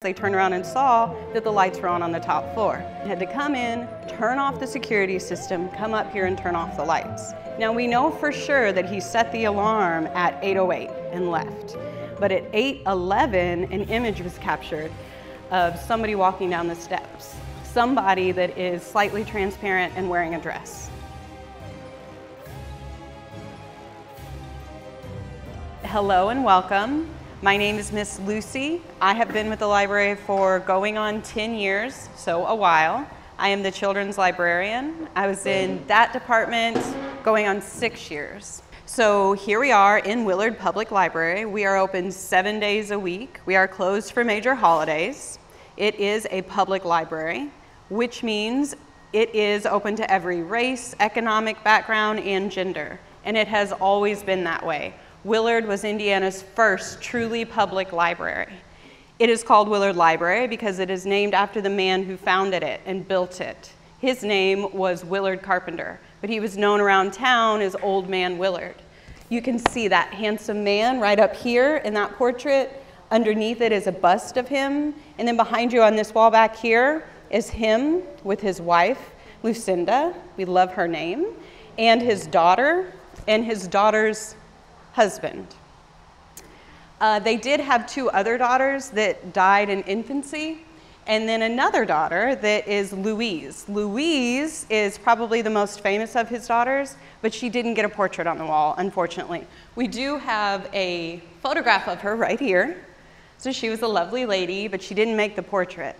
They turned around and saw that the lights were on the top floor. They had to come in, turn off the security system, come up here and turn off the lights. Now we know for sure that he set the alarm at 8:08 and left. But at 8:11, an image was captured of somebody walking down the steps. Somebody that is slightly transparent and wearing a dress. Hello and welcome. My name is Miss Lucy. I have been with the library for going on 10 years, so a while. I am the children's librarian. I was in that department going on 6 years. So here we are in Willard Public Library. We are open 7 days a week. We are closed for major holidays. It is a public library, which means it is open to every race, economic background, and gender. And it has always been that way. Willard was Indiana's first truly public library. It is called Willard Library because it is named after the man who founded it and built it. His name was Willard Carpenter, but he was known around town as Old Man Willard. You can see that handsome man right up here in that portrait. Underneath it is a bust of him, and then behind you on this wall back here is him with his wife, Lucinda, we love her name, and his daughter, and his daughter's husband. They did have 2 other daughters that died in infancy, and then another daughter that is Louise. Louise is probably the most famous of his daughters, but she didn't get a portrait on the wall, unfortunately. We do have a photograph of her right here. So she was a lovely lady, but she didn't make the portrait.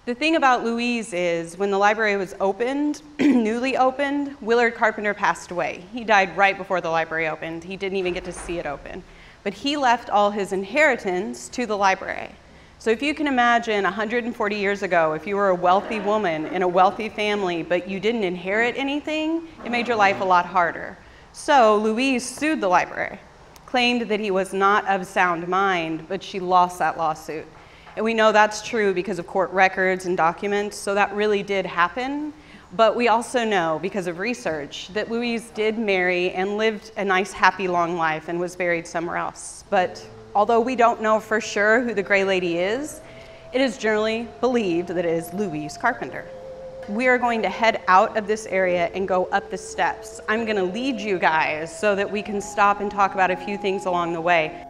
The thing about Louise is when the library was opened, newly opened, Willard Carpenter passed away. He died right before the library opened. He didn't even get to see it open. But he left all his inheritance to the library. So if you can imagine 140 years ago, if you were a wealthy woman in a wealthy family, but you didn't inherit anything, it made your life a lot harder. So Louise sued the library, claimed that he was not of sound mind, but she lost that lawsuit. And we know that's true because of court records and documents, so that really did happen. But we also know, because of research, that Louise did marry and lived a nice, happy, long life and was buried somewhere else. But although we don't know for sure who the Gray Lady is, it is generally believed that it is Louise Carpenter. We are going to head out of this area and go up the steps. I'm going to lead you guys so that we can stop and talk about a few things along the way.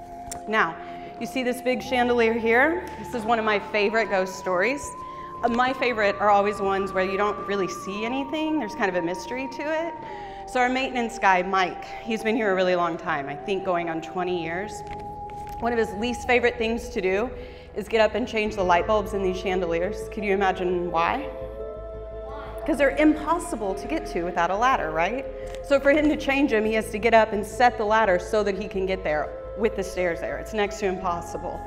Now, you see this big chandelier here? This is one of my favorite ghost stories. My favorite are always ones where you don't really see anything. There's kind of a mystery to it. So our maintenance guy, Mike, he's been here a really long time, I think going on 20 years. One of his least favorite things to do is get up and change the light bulbs in these chandeliers. Can you imagine why? Because they're impossible to get to without a ladder, right? So for him to change them, he has to get up and set the ladder so that he can get there with the stairs there. It's next to impossible.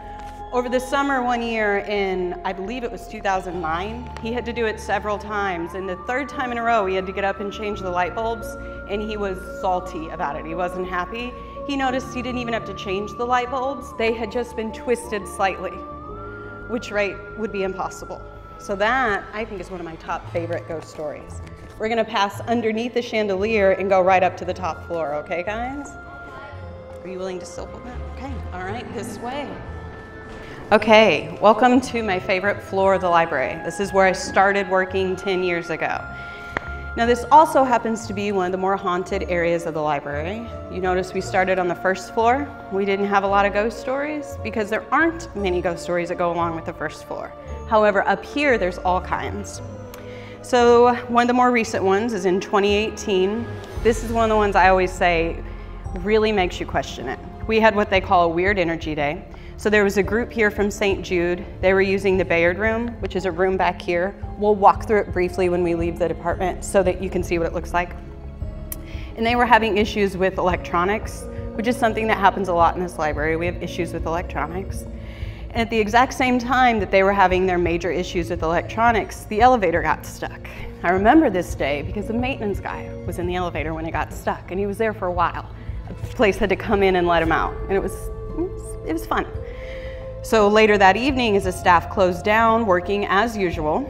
Over the summer one year in, I believe it was 2009, he had to do it several times. And the 3rd time in a row, he had to get up and change the light bulbs, and he was salty about it. He wasn't happy. He noticed he didn't even have to change the light bulbs. They had just been twisted slightly, which would be impossible. So that, I think, is one of my top favorite ghost stories. We're gonna pass underneath the chandelier and go right up to the top floor, okay, guys? Are you willing to still hold that? Okay, all right, this way. Okay, welcome to my favorite floor of the library. This is where I started working 10 years ago. Now this also happens to be one of the more haunted areas of the library. You notice we started on the 1st floor. We didn't have a lot of ghost stories because there aren't many ghost stories that go along with the 1st floor. However, up here there's all kinds. So one of the more recent ones is in 2018. This is one of the ones I always say really makes you question it. We had what they call a weird energy day. So there was a group here from St. Jude. They were using the Bayard room, which is a room back here. We'll walk through it briefly when we leave the department so that you can see what it looks like. And they were having issues with electronics, which is something that happens a lot in this library. We have issues with electronics. And at the exact same time that they were having their major issues with electronics, the elevator got stuck. I remember this day because the maintenance guy was in the elevator when it got stuck, and he was there for a while. The place had to come in and let him out, and it was fun. So later that evening, as the staff closed down, working as usual,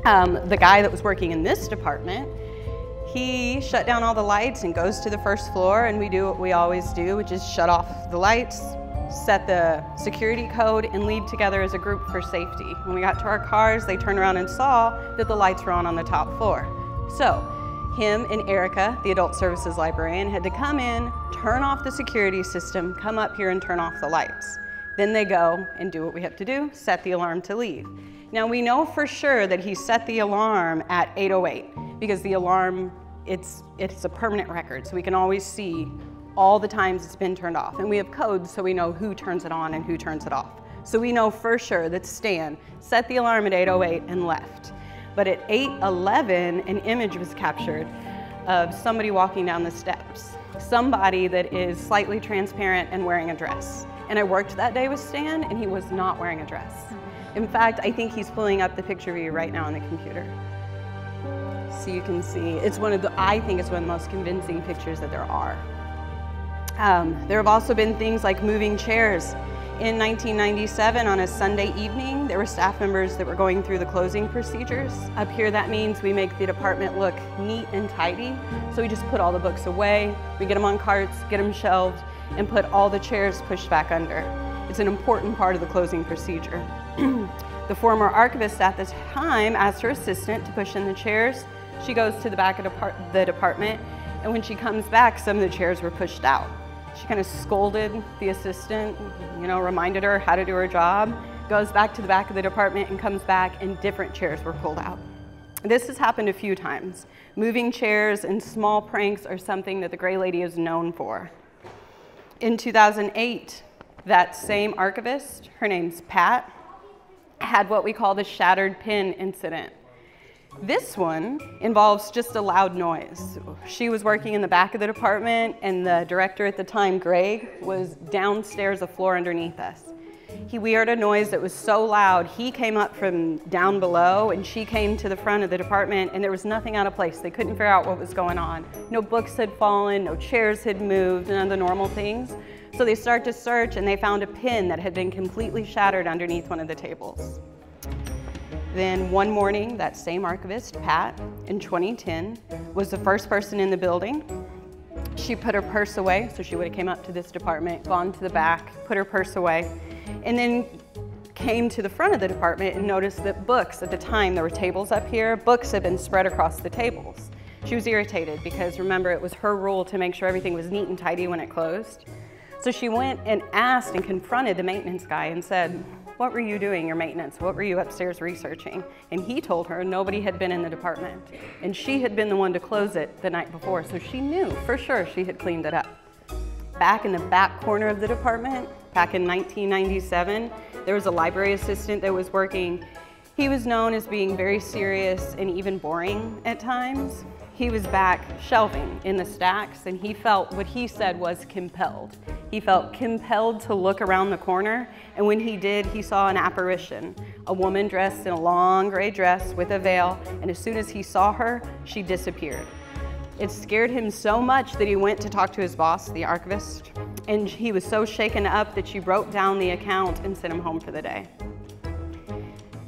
the guy that was working in this department, he shut down all the lights and goes to the 1st floor, and we do what we always do, which is shut off the lights, set the security code, and leave together as a group for safety. When we got to our cars, they turned around and saw that the lights were on the top floor. So him and Erica, the adult services librarian, had to come in, turn off the security system, come up here and turn off the lights. Then they go and do what we have to do, set the alarm to leave. Now we know for sure that he set the alarm at 8:08 because the alarm, it's a permanent record, so we can always see all the times it's been turned off. And we have codes so we know who turns it on and who turns it off. So we know for sure that Stan set the alarm at 8:08 and left. But at 8:11, an image was captured of somebody walking down the steps. Somebody that is slightly transparent and wearing a dress. And I worked that day with Stan, and he was not wearing a dress. In fact, I think he's pulling up the picture of you right now on the computer. So you can see, I think it's one of the most convincing pictures that there are. There have also been things like moving chairs. In 1997, on a Sunday evening, there were staff members that were going through the closing procedures. Up here, that means we make the department look neat and tidy. So we just put all the books away, we get them on carts, get them shelved, and put all the chairs pushed back under. It's an important part of the closing procedure. The former archivist at the time asked her assistant to push in the chairs. She goes to the back of the department, and when she comes back, some of the chairs were pushed out. She kind of scolded the assistant, reminded her how to do her job, goes back to the back of the department and comes back and different chairs were pulled out. This has happened a few times. Moving chairs and small pranks are something that the Gray Lady is known for. In 2008, that same archivist, her name's Pat, had what we call the shattered pin incident. This one involves just a loud noise. She was working in the back of the department, and the director at the time, Greg, was downstairs a floor underneath us. We heard a noise that was so loud, he came up from down below, and she came to the front of the department, and there was nothing out of place. They couldn't figure out what was going on. No books had fallen, no chairs had moved, none of the normal things. So they start to search, and they found a pin that had been completely shattered underneath one of the tables. Then one morning, that same archivist, Pat, in 2010, was the first person in the building. She put her purse away, so she would have came up to this department, gone to the back, put her purse away, and then came to the front of the department and noticed that books, at the time there were tables up here, books had been spread across the tables. She was irritated because remember, it was her rule to make sure everything was neat and tidy when it closed. So she went and asked and confronted the maintenance guy and said, "What were you doing, your maintenance? What were you upstairs researching?" And he told her nobody had been in the department. And she had been the one to close it the night before, so she knew for sure she had cleaned it up. Back in the back corner of the department, back in 1997, there was a library assistant that was working. He was known as being very serious and even boring at times. He was back shelving in the stacks, and he felt what he said was compelled. He felt compelled to look around the corner, and when he did, he saw an apparition, a woman dressed in a long gray dress with a veil, and as soon as he saw her, she disappeared. It scared him so much that he went to talk to his boss, the archivist, and he was so shaken up that she wrote down the account and sent him home for the day.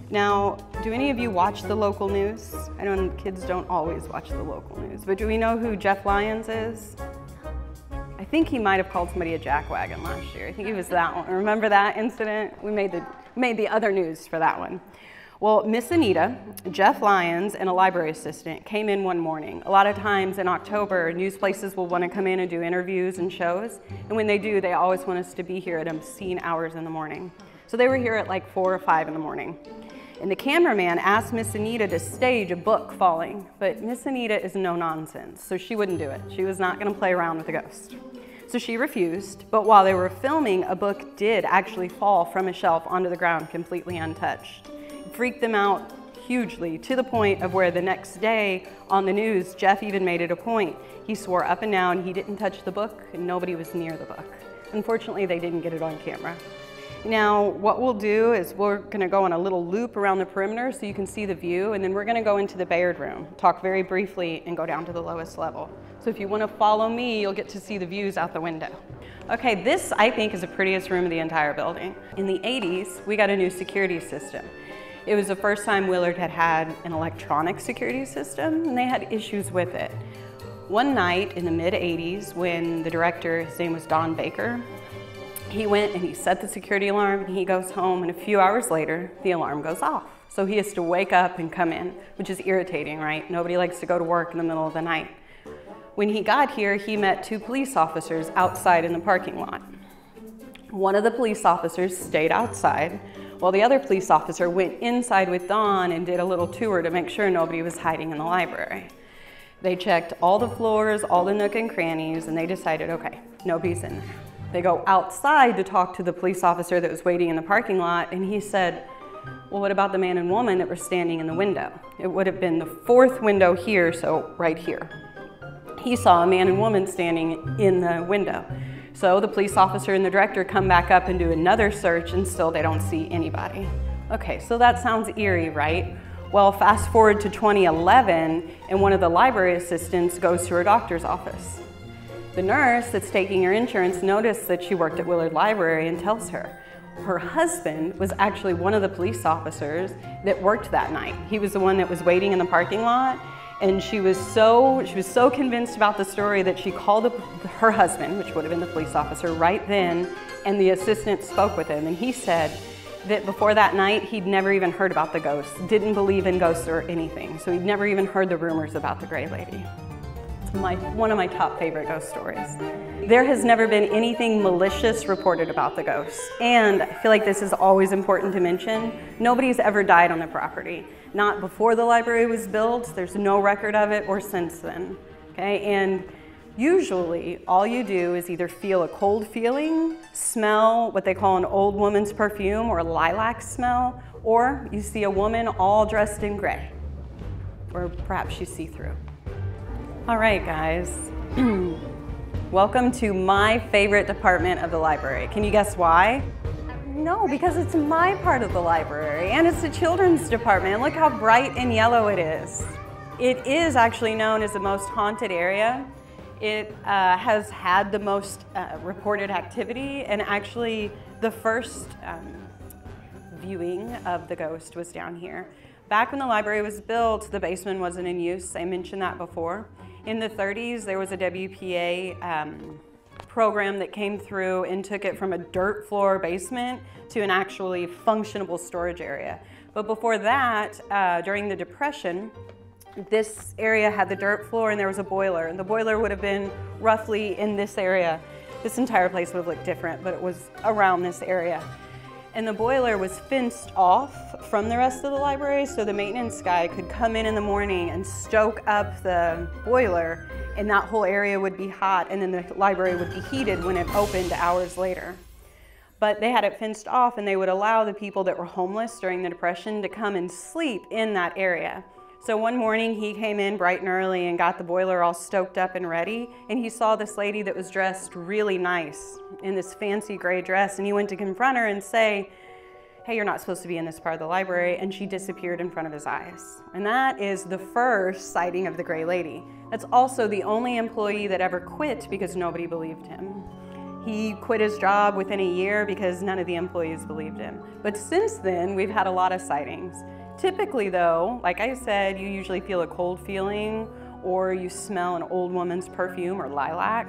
Now, do any of you watch the local news? I know kids don't always watch the local news, but do we know who Jeff Lyons is? I think he might have called somebody a jackwagon last year. I think he was that one. Remember that incident? We made the other news for that one. Well, Miss Anita, Jeff Lyons, and a library assistant came in one morning. A lot of times in October, news places will want to come in and do interviews and shows, and when they do, they always want us to be here at obscene hours in the morning. So they were here at like 4 or 5 in the morning. And the cameraman asked Miss Anita to stage a book falling, but Miss Anita is no nonsense, so she wouldn't do it. She was not going to play around with a ghost. So she refused, but while they were filming, a book did actually fall from a shelf onto the ground completely untouched. It freaked them out hugely, to the point of where the next day on the news, Jeff even made it a point. He swore up and down he didn't touch the book and nobody was near the book. Unfortunately, they didn't get it on camera. Now, what we'll do is we're going to go on a little loop around the perimeter so you can see the view, and then we're going to go into the Bayard room, talk very briefly, and go down to the lowest level. So if you want to follow me, you'll get to see the views out the window. Okay, this I think is the prettiest room of the entire building. In the 80s, we got a new security system. It was the first time Willard had had an electronic security system, and they had issues with it. One night in the mid-80s, when the director, his name was Don Baker, He went and he set the security alarm, and he goes home, and a few hours later, the alarm goes off. So he has to wake up and come in, which is irritating, right? Nobody likes to go to work in the middle of the night. When he got here, he met 2 police officers outside in the parking lot. One of the police officers stayed outside, while the other police officer went inside with Dawn and did a little tour to make sure nobody was hiding in the library. They checked all the floors, all the nook and crannies, and they decided, okay, nobody's in there. They go outside to talk to the police officer that was waiting in the parking lot, and he said, well, what about the man and woman that were standing in the window? It would have been the 4th window here, so right here. He saw a man and woman standing in the window. So the police officer and the director come back up and do another search, and still they don't see anybody. Okay, so that sounds eerie, right? Well, fast forward to 2011, and one of the library assistants goes to her doctor's office. The nurse that's taking her insurance noticed that she worked at Willard Library and tells her. Her husband was actually one of the police officers that worked that night. He was the one that was waiting in the parking lot, and she was so convinced about the story that she called her husband, which would have been the police officer, right then, and the assistant spoke with him, and he said that before that night, he'd never even heard about the ghosts, didn't believe in ghosts or anything, so he'd never even heard the rumors about the Gray Lady. It's one of my top favorite ghost stories. There has never been anything malicious reported about the ghosts, and I feel like this is always important to mention. Nobody's ever died on the property. Not before the library was built, there's no record of it, or since then, okay? And usually, all you do is either feel a cold feeling, smell what they call an old woman's perfume or a lilac smell, or you see a woman all dressed in gray, or perhaps you see through. All right, guys. Welcome to my favorite department of the library. Can you guess why? No, because it's my part of the library, and it's the children's department. Look how bright and yellow it is. It is actually known as the most haunted area. It has had the most reported activity, and actually the first viewing of the ghost was down here. Back when the library was built, the basement wasn't in use. I mentioned that before. In the 30s, there was a WPA program that came through and took it from a dirt floor basement to an actually functionable storage area. But before that, during the Depression, this area had the dirt floor and there was a boiler, and the boiler would have been roughly in this area. This entire place would have looked different, but it was around this area. And the boiler was fenced off from the rest of the library, so the maintenance guy could come in the morning and stoke up the boiler, and that whole area would be hot, and then the library would be heated when it opened hours later. But they had it fenced off, and they would allow the people that were homeless during the Depression to come and sleep in that area. So one morning he came in bright and early and got the boiler all stoked up and ready, and he saw this lady that was dressed really nice in this fancy gray dress, and he went to confront her and say, hey, you're not supposed to be in this part of the library, and she disappeared in front of his eyes. And that is the first sighting of the Gray Lady. That's also the only employee that ever quit because nobody believed him. He quit his job within a year because none of the employees believed him. But since then, we've had a lot of sightings. Typically though, like I said, you usually feel a cold feeling or you smell an old woman's perfume or lilac.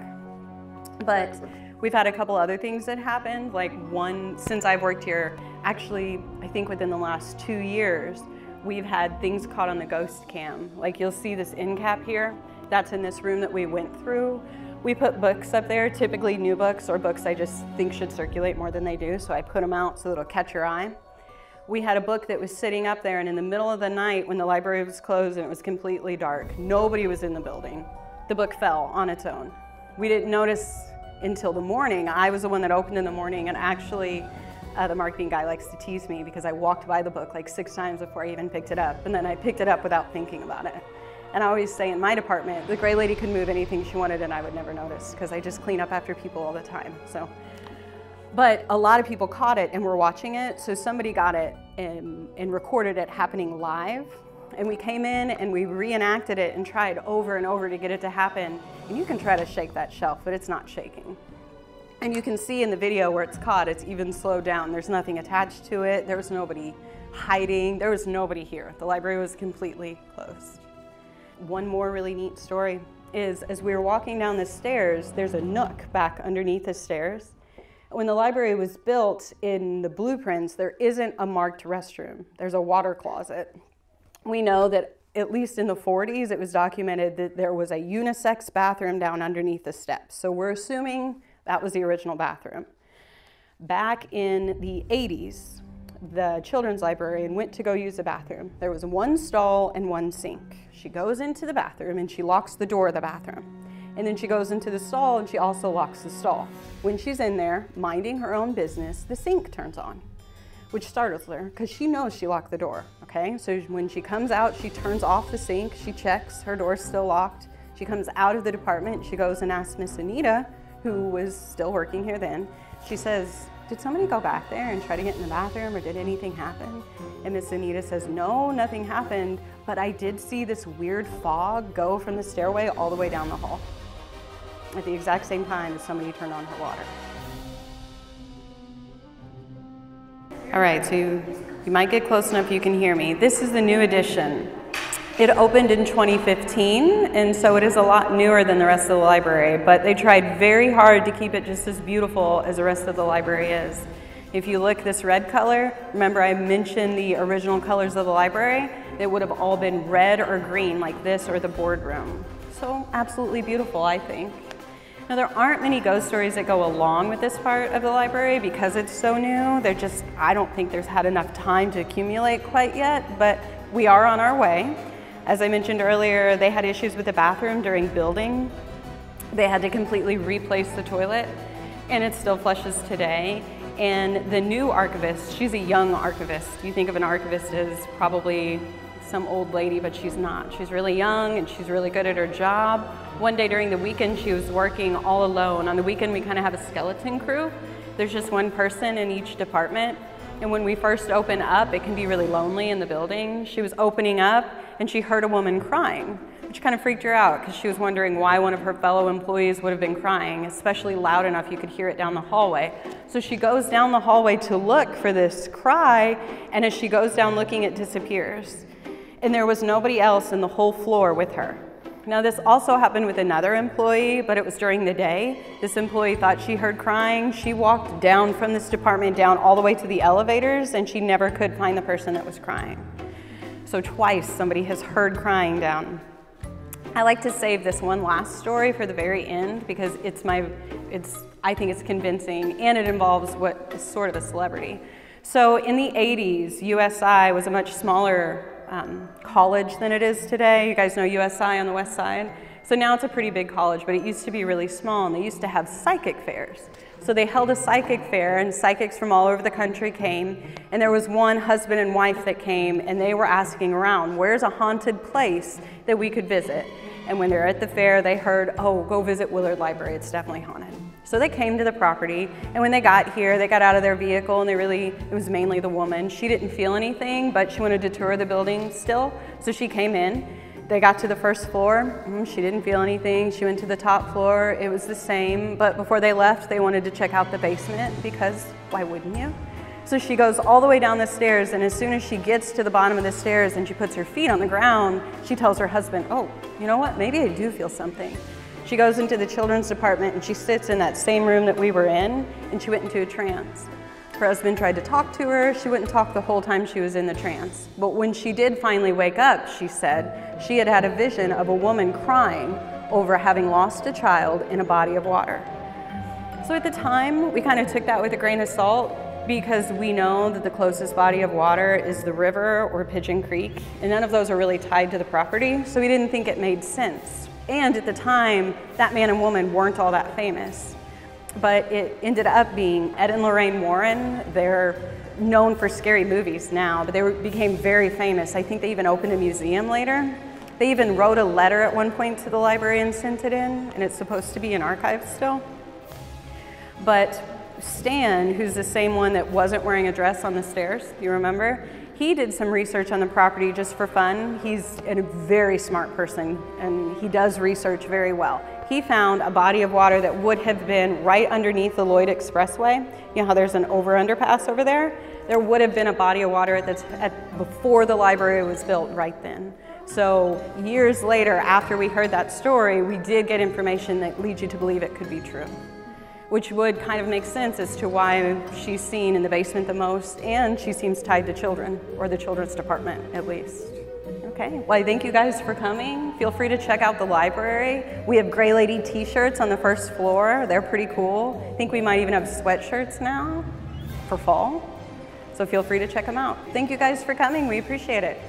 But we've had a couple other things that happened, like one, since I've worked here, actually, I think within the last 2 years, we've had things caught on the GhostCam. Like you'll see this end cap here, that's in this room that we went through. We put books up there, typically new books or books I just think should circulate more than they do, so I put them out so it'll catch your eye. We had a book that was sitting up there, and in the middle of the night when the library was closed and it was completely dark, nobody was in the building, the book fell on its own. We didn't notice until the morning. I was the one that opened in the morning, and actually the marketing guy likes to tease me because I walked by the book like 6 times before I even picked it up, and then I picked it up without thinking about it. And I always say in my department, the Gray Lady could move anything she wanted and I would never notice because I just clean up after people all the time. So, but a lot of people caught it and were watching it, so somebody got it and recorded it happening live. And we came in and we reenacted it and tried over and over to get it to happen. And you can try to shake that shelf, but it's not shaking. And you can see in the video where it's caught, it's even slowed down. There's nothing attached to it. There was nobody hiding. There was nobody here. The library was completely closed. One more really neat story is as we were walking down the stairs, there's a nook back underneath the stairs. When the library was built, in the blueprints, there isn't a marked restroom. There's a water closet. We know that at least in the 40s, it was documented that there was a unisex bathroom down underneath the steps. So we're assuming that was the original bathroom. Back in the 80s, the children's librarian went to go use the bathroom. There was one stall and one sink. She goes into the bathroom and she locks the door of the bathroom. And then she goes into the stall and she also locks the stall. When she's in there, minding her own business, the sink turns on, which startles her because she knows she locked the door, okay? So when she comes out, she turns off the sink, she checks, her door's still locked. She comes out of the department, she goes and asks Miss Anita, who was still working here then, she says, did somebody go back there and try to get in the bathroom or did anything happen? And Miss Anita says, no, nothing happened, but I did see this weird fog go from the stairway all the way down the hall at the exact same time as somebody turned on her water. All right, so you might get close enough you can hear me. This is the new edition. It opened in 2015, and so it is a lot newer than the rest of the library, but they tried very hard to keep it just as beautiful as the rest of the library is. If you look this red color, remember I mentioned the original colors of the library? They would have all been red or green like this or the boardroom. So absolutely beautiful, I think. Now there aren't many ghost stories that go along with this part of the library because it's so new. I don't think there's had enough time to accumulate quite yet, but we are on our way. As I mentioned earlier, they had issues with the bathroom during building. They had to completely replace the toilet, and it still flushes today. And the new archivist, she's a young archivist. You think of an archivist as probably some old lady, but she's not. She's really young and she's really good at her job. One day during the weekend, she was working all alone. On the weekend, we kind of have a skeleton crew. There's just one person in each department. And when we first open up, it can be really lonely in the building. She was opening up and she heard a woman crying, which kind of freaked her out because she was wondering why one of her fellow employees would have been crying, especially loud enough you could hear it down the hallway. So she goes down the hallway to look for this cry, and as she goes down looking, it disappears. And there was nobody else in the whole floor with her. Now this also happened with another employee, but it was during the day. This employee thought she heard crying. She walked down from this department down all the way to the elevators, and she never could find the person that was crying. So twice somebody has heard crying down. I like to save this one last story for the very end because I think it's convincing and it involves what is sort of a celebrity. So in the 80s, USI was a much smaller college than it is today. You guys know USI on the west side? So now it's a pretty big college, but it used to be really small, and they used to have psychic fairs. So they held a psychic fair, and psychics from all over the country came, and there was one husband and wife that came, and they were asking around, where's a haunted place that we could visit? And when they're at the fair, they heard, oh, go visit Willard Library, it's definitely haunted. So they came to the property, and when they got here, they got out of their vehicle, and it was mainly the woman. She didn't feel anything, but she wanted to tour the building still, so she came in. They got to the first floor, she didn't feel anything. She went to the top floor, it was the same, but before they left, they wanted to check out the basement because why wouldn't you? So she goes all the way down the stairs, and as soon as she gets to the bottom of the stairs and she puts her feet on the ground, she tells her husband, oh, you know what, maybe I do feel something. She goes into the children's department and she sits in that same room that we were in, and she went into a trance. Her husband tried to talk to her. She wouldn't talk the whole time she was in the trance. But when she did finally wake up, she said she had had a vision of a woman crying over having lost a child in a body of water. So at the time, we kind of took that with a grain of salt because we know that the closest body of water is the river or Pigeon Creek, and none of those are really tied to the property, so we didn't think it made sense. And at the time, that man and woman weren't all that famous. But it ended up being Ed and Lorraine Warren. They're known for scary movies now, but they became very famous. I think they even opened a museum later. They even wrote a letter at one point to the library and sent it in, and it's supposed to be in archives still. But Stan, who's the same one that wasn't wearing a dress on the stairs, you remember? He did some research on the property just for fun. He's a very smart person, and he does research very well. He found a body of water that would have been right underneath the Lloyd Expressway. You know how there's an over-underpass over there? There would have been a body of water before the library was built right then. So years later, after we heard that story, we did get information that leads you to believe it could be true. which would kind of make sense as to why she's seen in the basement the most, and she seems tied to children, or the children's department at least. Okay, well, I thank you guys for coming. Feel free to check out the library. We have Gray Lady t-shirts on the first floor. They're pretty cool. I think we might even have sweatshirts now for fall. So feel free to check them out. Thank you guys for coming. We appreciate it.